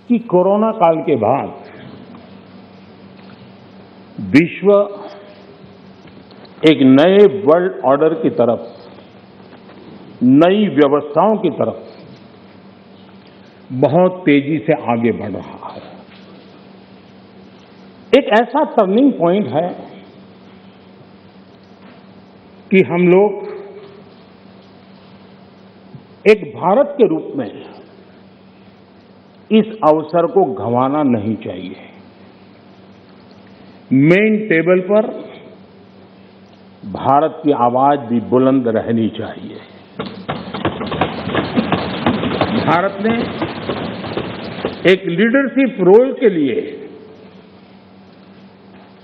कि कोरोना काल के बाद विश्व एक नए वर्ल्ड ऑर्डर की तरफ, नई व्यवस्थाओं की तरफ बहुत तेजी से आगे बढ़ रहा है। एक ऐसा टर्निंग पॉइंट है कि हम लोग एक भारत के रूप में इस अवसर को गंवाना नहीं चाहिए। मेन टेबल पर भारत की आवाज भी बुलंद रहनी चाहिए। भारत ने एक लीडरशिप रोल के लिए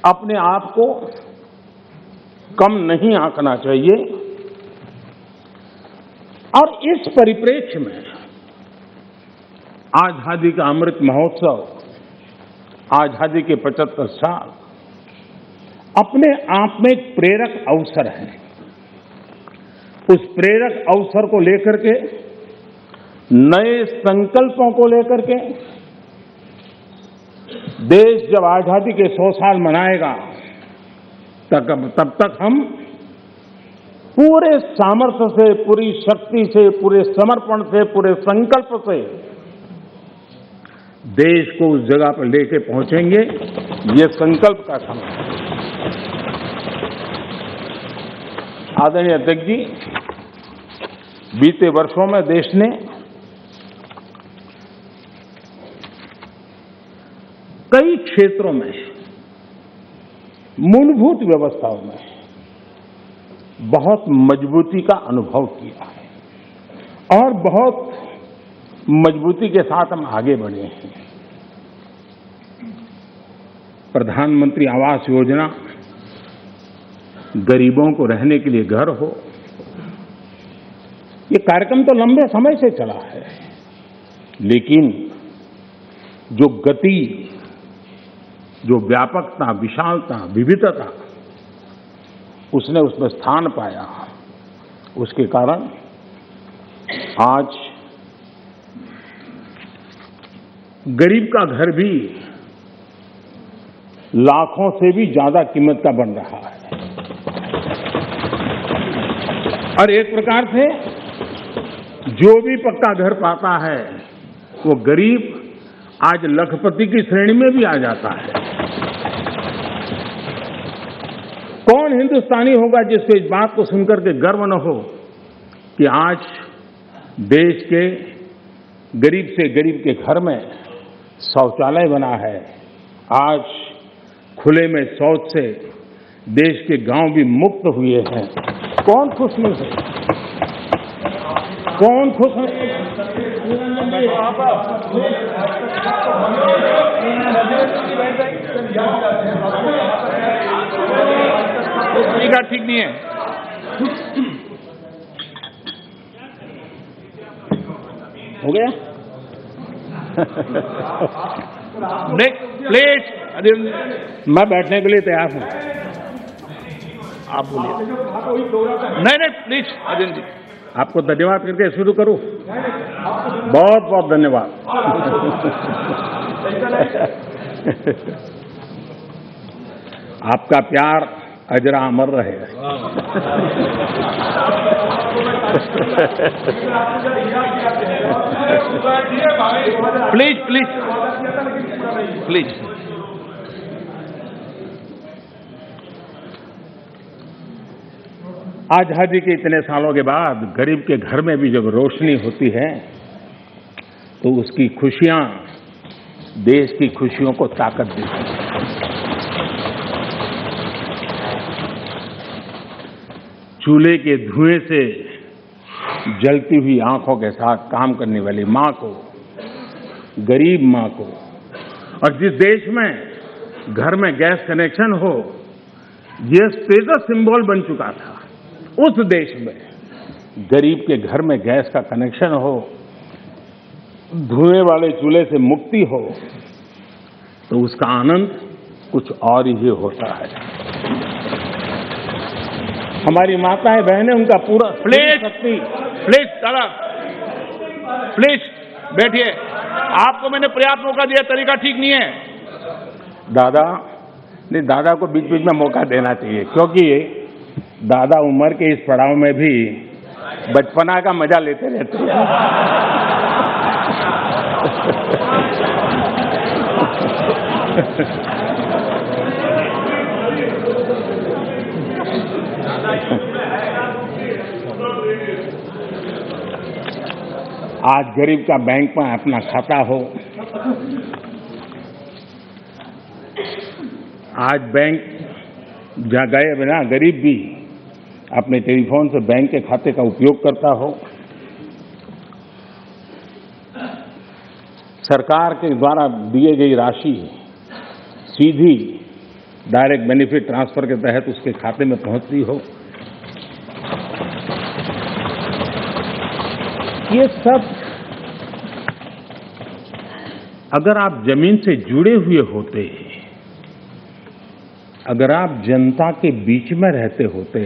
अपने आप को कम नहीं आंकना चाहिए और इस परिप्रेक्ष्य में आजादी का अमृत महोत्सव, आजादी के 75 साल अपने आप में एक प्रेरक अवसर है। उस प्रेरक अवसर को लेकर के, नए संकल्पों को लेकर के देश जब आजादी के 100 साल मनाएगा तब तक हम पूरे सामर्थ्य से, पूरी शक्ति से, पूरे समर्पण से, पूरे संकल्प से देश को उस जगह पर लेके पहुंचेंगे। ये संकल्प का समय है। आदरणीय अध्यक्ष जी, बीते वर्षों में देश ने कई क्षेत्रों में, मूलभूत व्यवस्थाओं में बहुत मजबूती का अनुभव किया है और बहुत मजबूती के साथ हम आगे बढ़े हैं। प्रधानमंत्री आवास योजना, गरीबों को रहने के लिए घर हो, ये कार्यक्रम तो लंबे समय से चला है, लेकिन जो गति, जो व्यापकता, विशालता, विविधता उसने उसमें स्थान पाया, उसके कारण आज गरीब का घर भी लाखों से भी ज्यादा कीमत का बन रहा है। और एक प्रकार से जो भी पक्का घर पाता है वो गरीब आज लखपति की श्रेणी में भी आ जाता है। कौन हिंदुस्तानी होगा जिसको इस बात को सुनकर के गर्व न हो कि आज देश के गरीब से गरीब के घर में शौचालय बना है। आज खुले में शौच से देश के गांव भी मुक्त हुए हैं। कौन खुश नहीं है? कौन खुश है? तरीका ठीक नहीं है। हो गया? प्लीज, मैं बैठने के लिए तैयार हूं। आप बोलिए। नहीं, प्लीज अजीम जी, आपको धन्यवाद करके शुरू करूं। बहुत बहुत धन्यवाद। आपका प्यार अजरा अमर रहे। Please please please. आजादी के इतने सालों के बाद गरीब के घर में भी जब रोशनी होती है तो उसकी खुशियां देश की खुशियों को ताकत देती है। चूल्हे के धुएं से जलती हुई आंखों के साथ काम करने वाली मां को, गरीब मां को, और जिस देश में घर में गैस कनेक्शन हो, यह स्टेटस सिंबल बन चुका था, उस देश में गरीब के घर में गैस का कनेक्शन हो, धुएं वाले चूल्हे से मुक्ति हो, तो उसका आनंद कुछ और ही होता है। हमारी माताएं बहनें, उनका पूरा प्लीज दादा, प्लीज बैठिए। आपको मैंने पर्याप्त मौका दिया, तरीका ठीक नहीं है। दादा को बीच बीच में मौका देना चाहिए, क्योंकि दादा उम्र के इस पड़ाव में भी बचपना का मजा लेते रहते हैं। आज गरीब का बैंक में अपना खाता हो, आज बैंक जहाँ गए बिना गरीब भी अपने टेलीफोन से बैंक के खाते का उपयोग करता हो, सरकार के द्वारा दिए गई राशि सीधी डायरेक्ट बेनिफिट ट्रांसफर के तहत उसके खाते में पहुंचती हो, ये सब अगर आप जमीन से जुड़े हुए होते, अगर आप जनता के बीच में रहते होते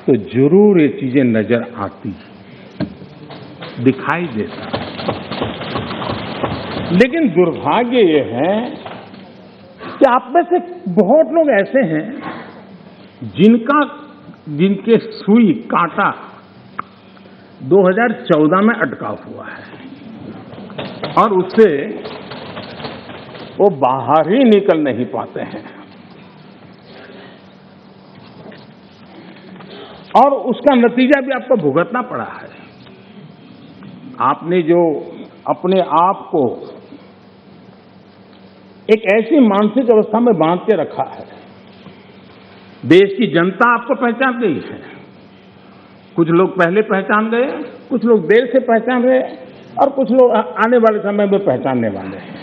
तो जरूर ये चीजें नजर आती, दिखाई देता। लेकिन दुर्भाग्य ये है कि आप में से बहुत लोग ऐसे हैं जिनके सुई कांटा 2014 में अटका हुआ है और उससे वो बाहर ही निकल नहीं पाते हैं, और उसका नतीजा भी आपको भुगतना पड़ा है। आपने जो अपने आप को एक ऐसी मानसिक अवस्था में बांध के रखा है, देश की जनता आपको पहचान गई है। कुछ लोग पहले पहचान गए, कुछ लोग देर से पहचान रहे, और कुछ लोग आने वाले समय में पहचानने वाले हैं।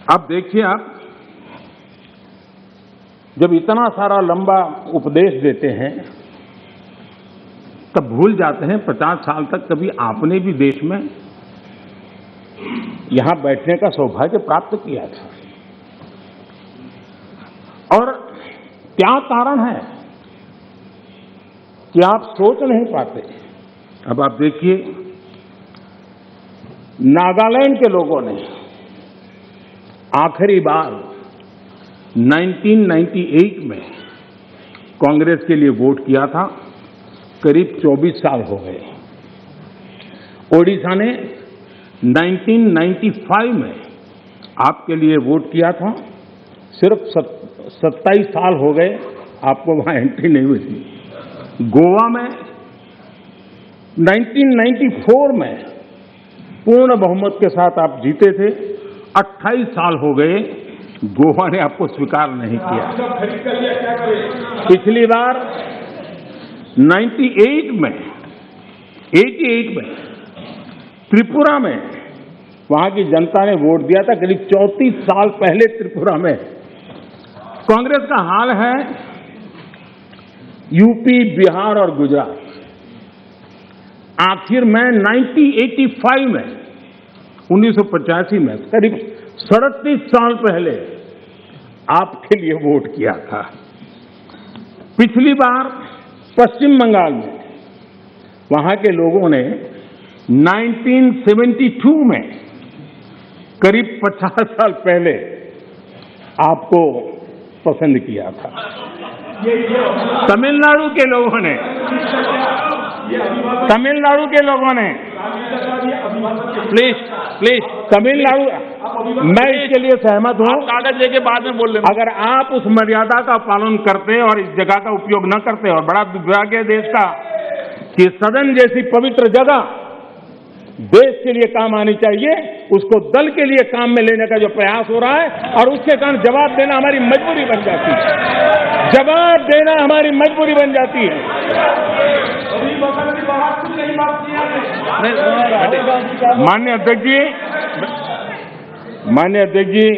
अब देखिए, आप जब इतना सारा लंबा उपदेश देते हैं तब भूल जाते हैं 50 साल तक कभी आपने भी देश में यहां बैठने का सौभाग्य प्राप्त किया था। और क्या कारण है कि आप सोच नहीं पाते। अब आप देखिए, नागालैंड के लोगों ने आखिरी बार 1998 में कांग्रेस के लिए वोट किया था, करीब 24 साल हो गए। ओडिशा ने 1995 में आपके लिए वोट किया था, सिर्फ 27 साल हो गए, आपको वहां एंट्री नहीं हुई थी। गोवा में 1994 में पूर्ण बहुमत के साथ आप जीते थे, 28 साल हो गए, गोवा ने आपको स्वीकार नहीं किया। पिछली बार 98 में त्रिपुरा में वहां की जनता ने वोट दिया था, करीब 34 साल पहले त्रिपुरा में। कांग्रेस का हाल है यूपी, बिहार और गुजरात। आखिर में 1985 में 1985 में करीब 37 साल पहले आपके लिए वोट किया था। पिछली बार पश्चिम बंगाल में वहां के लोगों ने 1972 में करीब 50 साल पहले आपको पसंद किया था। तमिलनाडु के लोगों ने प्लीज तमिलनाडु, मैं इसके लिए सहमत हूं। कागज लेके बाद में बोल लेना। अगर आप उस मर्यादा का पालन करते और इस जगह का उपयोग न करते, और बड़ा दुर्भाग्य देश का कि सदन जैसी पवित्र जगह देश के लिए काम आनी चाहिए, उसको दल के लिए काम में लेने का जो प्रयास हो रहा है, और उसके कारण जवाब देना हमारी मजबूरी बन जाती है। जवाब देना हमारी मजबूरी बन जाती है। माननीय अध्यक्ष जी,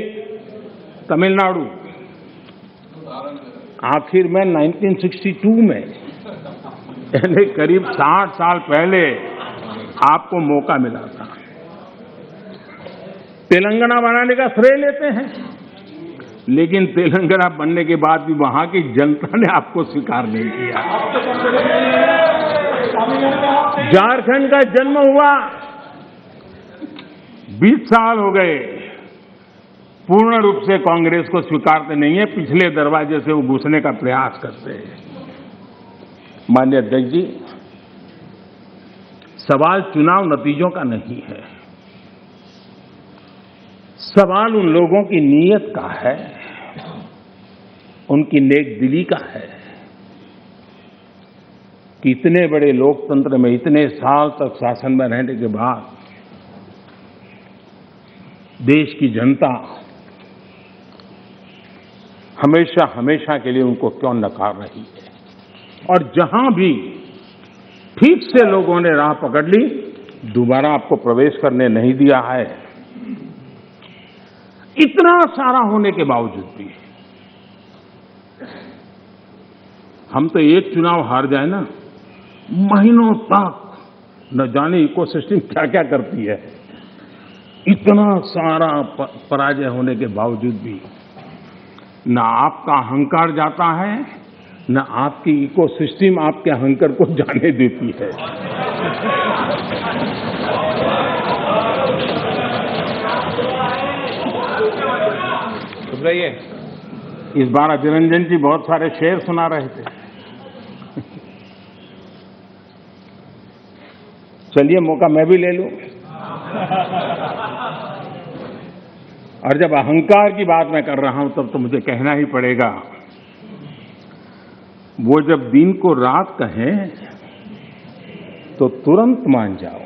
तमिलनाडु आखिर में 1962 में, यानी करीब 60 साल पहले आपको मौका मिला था। तेलंगाना बनाने का श्रेय लेते हैं, लेकिन तेलंगाना बनने के बाद भी वहां की जनता ने आपको स्वीकार नहीं किया। झारखंड का जन्म हुआ 20 साल हो गए पूर्ण रूप से कांग्रेस को स्वीकारते नहीं है, पिछले दरवाजे से वो घुसने का प्रयास करते हैं। माननीय अध्यक्ष जी, सवाल चुनाव नतीजों का नहीं है, सवाल उन लोगों की नीयत का है, उनकी नेक दिली का है कि इतने बड़े लोकतंत्र में इतने साल तक शासन में रहने के बाद देश की जनता हमेशा हमेशा के लिए उनको क्यों नकार रही है। और जहां भी ठीक से लोगों ने राह पकड़ ली, दोबारा आपको प्रवेश करने नहीं दिया है। इतना सारा होने के बावजूद भी हम तो एक चुनाव हार जाए ना, महीनों तक न जाने इकोसिस्टम क्या क्या करती है। इतना सारा पराजय होने के बावजूद भी न आपका अहंकार जाता है, न आपकी इकोसिस्टम आपके अहंकार को जाने देती है। सुनिए, इस बार अभिरंजन जी बहुत सारे शेर सुना रहे थे। चलिए मौका मैं भी ले लूं। और जब अहंकार की बात मैं कर रहा हूं तब तो मुझे कहना ही पड़ेगा, वो जब दिन को रात कहें तो तुरंत मान जाओ,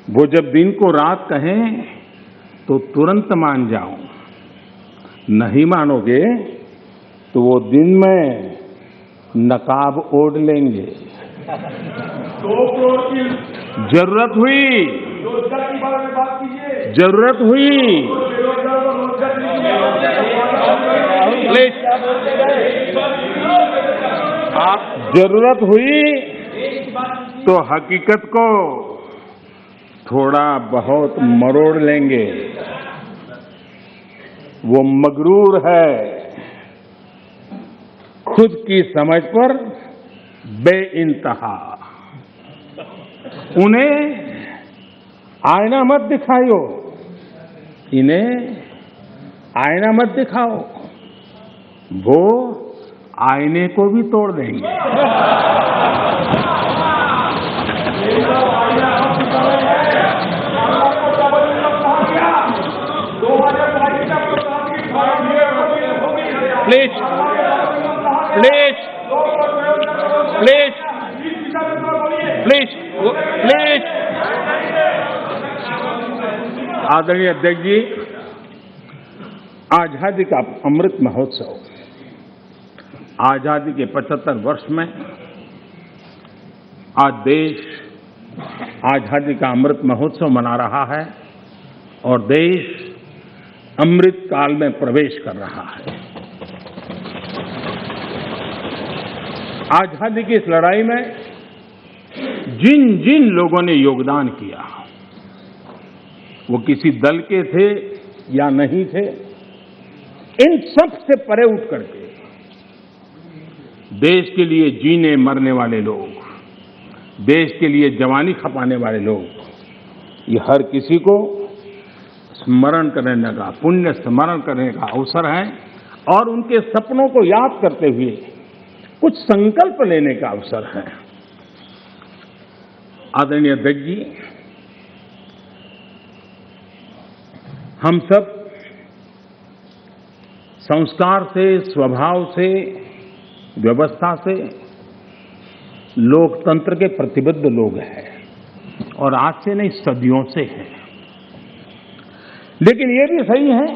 वो जब दिन को रात कहें तो तुरंत मान जाओ, नहीं मानोगे तो वो दिन में नकाब ओढ़ लेंगे। 2 करोड़ की जरूरत हुई, रोजगार की बात कीजिए, जरूरत हुई प्लीज, आप जरूरत हुई तो हकीकत को थोड़ा बहुत मरोड़ लेंगे। वो मगरूर है, खुद की समझ पर बेइंतहा। उन्हें आईना मत दिखाओ, इन्हें आईना मत दिखाओ, वो आईने को भी तोड़ देंगे। Please please please please please. आदरणीय अध्यक्ष जी, आजादी का अमृत महोत्सव, आजादी के 75 वर्ष में आज देश आजादी का अमृत महोत्सव मना रहा है और देश अमृत काल में प्रवेश कर रहा है। आजादी की इस लड़ाई में जिन जिन लोगों ने योगदान किया, वो किसी दल के थे या नहीं थे, इन सब से परे उठ करके देश के लिए जीने मरने वाले लोग, देश के लिए जवानी खपाने वाले लोग, ये हर किसी को स्मरण करने का, पुण्य स्मरण करने का अवसर है और उनके सपनों को याद करते हुए कुछ संकल्प लेने का अवसर है। आदरणीय अध्यक्ष जी, हम सब संस्कार से, स्वभाव से, व्यवस्था से लोकतंत्र के प्रतिबद्ध लोग हैं और आज से नहीं, सदियों से हैं। लेकिन ये भी सही है,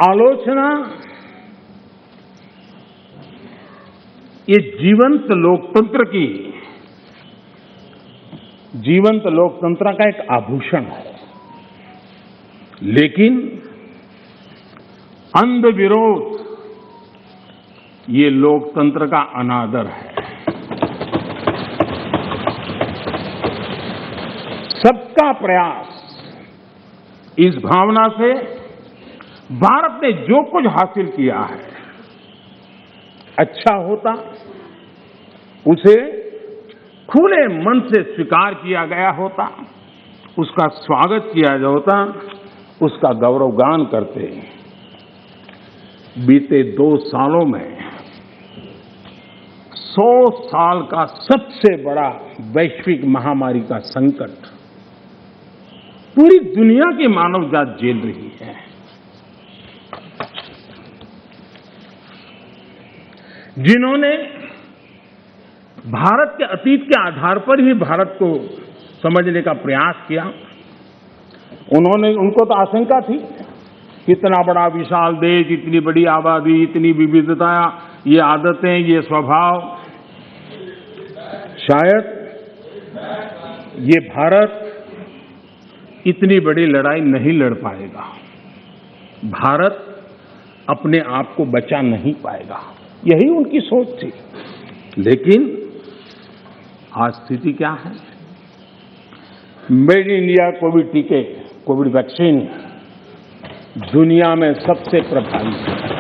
आलोचना ये जीवंत लोकतंत्र की, जीवंत लोकतंत्र का एक आभूषण है, लेकिन अंध विरोध ये लोकतंत्र का अनादर है। सबका प्रयास, इस भावना से भारत ने जो कुछ हासिल किया है, अच्छा होता उसे खुले मन से स्वीकार किया गया होता, उसका स्वागत किया होता, उसका गौरवगान करते। बीते 2 सालों में 100 साल का सबसे बड़ा वैश्विक महामारी का संकट पूरी दुनिया की मानव जात झेल रही है। जिन्होंने भारत के अतीत के आधार पर ही भारत को समझने का प्रयास किया, उनको तो आशंका थी, इतना बड़ा विशाल देश, इतनी बड़ी आबादी, इतनी विविधता, ये आदतें, ये स्वभाव, शायद ये भारत इतनी बड़ी लड़ाई नहीं लड़ पाएगा, भारत अपने आप को बचा नहीं पाएगा, यही उनकी सोच थी। लेकिन आज स्थिति क्या है? मेड इन इंडिया कोविड टीके, कोविड वैक्सीन दुनिया में सबसे प्रभावी है।